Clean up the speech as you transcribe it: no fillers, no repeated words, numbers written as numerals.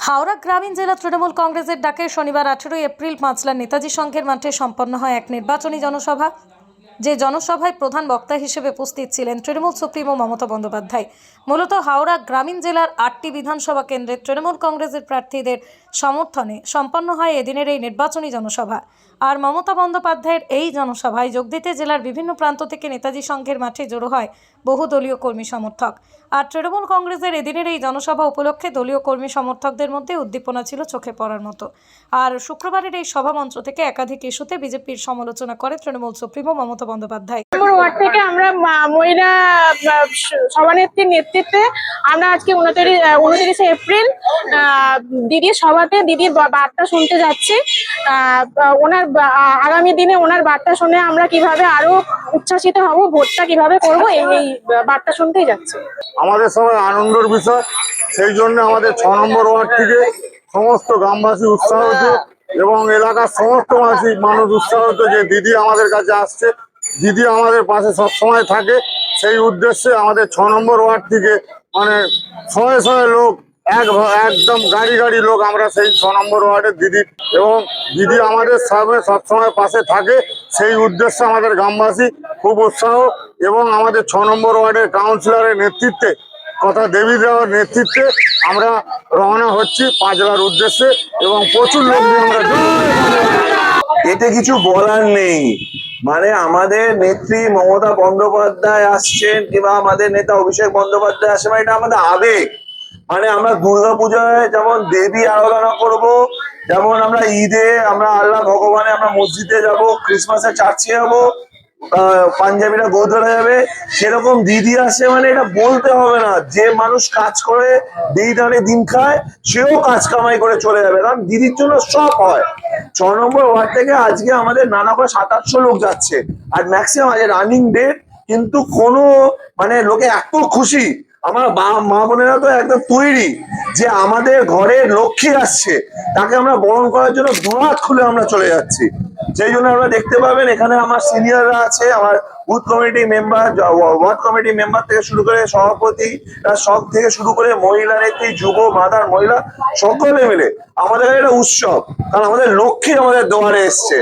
হাওড়া গ্রামীণ জেলা তৃণমূল কংগ্রেসের ডাকে শনিবার 18 এপ্রিল পাঁচলার নেতাজি সংঘের মাঠে সম্পন্ন হয় এক নির্বাচনী জনসভা। যে জনসভায় প্রধান বক্তা হিসেবে উপস্থিত ছিলেন তৃণমূল সুপ্রিমো মমতা বন্দ্যোপাধ্যায়। মূলত হাওড়া গ্রামীণ জেলার 8টি বিধানসভা কেন্দ্রে তৃণমূল কংগ্রেসের প্রার্থীদের সমর্থনে সম্পন্ন হয় এদিনের এই নির্বাচনী জনসভা। আর মমতা বন্দ্যোপাধ্যায়ের এই জনসভায় যোগ দিতে জেলার বিভিন্ন প্রান্ত থেকে নেতাজি সংঘের মাঠে জড়ো হয় বহু দলীয় কর্মী সমর্থক। আর তৃণমূল কংগ্রেসের এদিনের এই জনসভা উপলক্ষে দলীয় কর্মী সমর্থকদের মধ্যে উদ্দীপনা ছিল চোখে পড়ার মতো। আর শুক্রবারের এই সভামঞ্চ থেকে একাধিক ইস্যুতে বিজেপির সমালোচনা করে তৃণমূল সুপ্রিমো মমতা বন্দ্যোপাধ্যায়। ওয়ার্ড থেকে আমরা মহিলা সভানেত্রীর নেতৃত্বে আমরা আজকে 29 এপ্রিল দিদির সভাতে দিদির বার্তা শুনতে যাচ্ছি। ওনার আগামী দিনে ওনার বার্তা শুনে আমরা কিভাবে আরো উচ্ছ্বাসিত হব, ভোটটা কিভাবে করব, এই বার্তা শুনতেই যাচ্ছি। আমাদের সবাই আনন্দের বিষয়, সেই জন্য আমাদের 6 নম্বর ওয়ার্ড থেকে সমস্ত গ্রামবাসী উৎসাহিত এবং এলাকার সমস্ত মানুষ উৎসাহিত যে দিদি আমাদের কাছে আসছে, দিদি আমাদের পাশে সবসময় থাকে। সেই উদ্দেশ্যে আমাদের 6 নম্বর ওয়ার্ড থেকে মানে শয়ে লোক একদম গাড়ি লোক আমরা সেই 6 নম্বর ওয়ার্ডের দিদি, এবং দিদি আমাদের সবসময় পাশে থাকে। সেই উদ্দেশ্যে আমাদের গ্রামবাসী খুব উৎসাহ এবং আমাদের 6 নম্বর ওয়ার্ডের কাউন্সিলরের নেতৃত্বে কথা দেবী দেওয়ার নেতৃত্বে আমরা রওনা হচ্ছি পাঁচলার উদ্দেশ্যে এবং প্রচুর লোক নিয়ে আমরা। এতে কিছু বলার নেই, মানে আমাদের নেত্রী মমতা বন্দ্যোপাধ্যায় আসছেন কিংবা আমাদের নেতা অভিষেক বন্দ্যোপাধ্যায় আসছেন, এটা আমাদের আবেগ। মানে আমরা দুর্গাপূজায় যেমন দেবী আরাধনা করব, যেমন আমরা ঈদে আমরা আল্লাহ ভগবানে আমরা মসজিদে যাব, ক্রিসমাসে চার্চে যাবো, পাঞ্জাবিরা গৌধরা যাবে, সেরকম দিদি আসে। মানে এটা বলতে হবে না, যে মানুষ কাজ করে দিদি দানে দিন খায় সেও কাজ কামাই করে চলে যাবে, কারণ দিদির জন্য সব হয়। 6 নম্বর ওয়ার্ড থেকে আজকে আমাদের নানা করে 700-800 লোক যাচ্ছে, আর ম্যাক্সিমাম আজ রানিং ডেট, কিন্তু কোনো মানে লোকে এত খুশি, আমার মা বোনেরা তো একদম তৈরি যে আমাদের ঘরে লক্ষ্মী আসছে, তাকে আমরা বরণ করার জন্য দুহাত খুলে আমরা চলে যাচ্ছি। সেই জন্য আমরা দেখতে পাবেন এখানে আমার সিনিয়ররা আছে, আমার booth committee member, word committee member থেকে শুরু করে সভাপতি সব থেকে শুরু করে মহিলা নেত্রী, যুব, মাদার, মহিলা সকলে মিলে আমাদের একটা উৎসব, কারণ আমাদের লক্ষ্মী আমাদের দুয়ারে এসছে।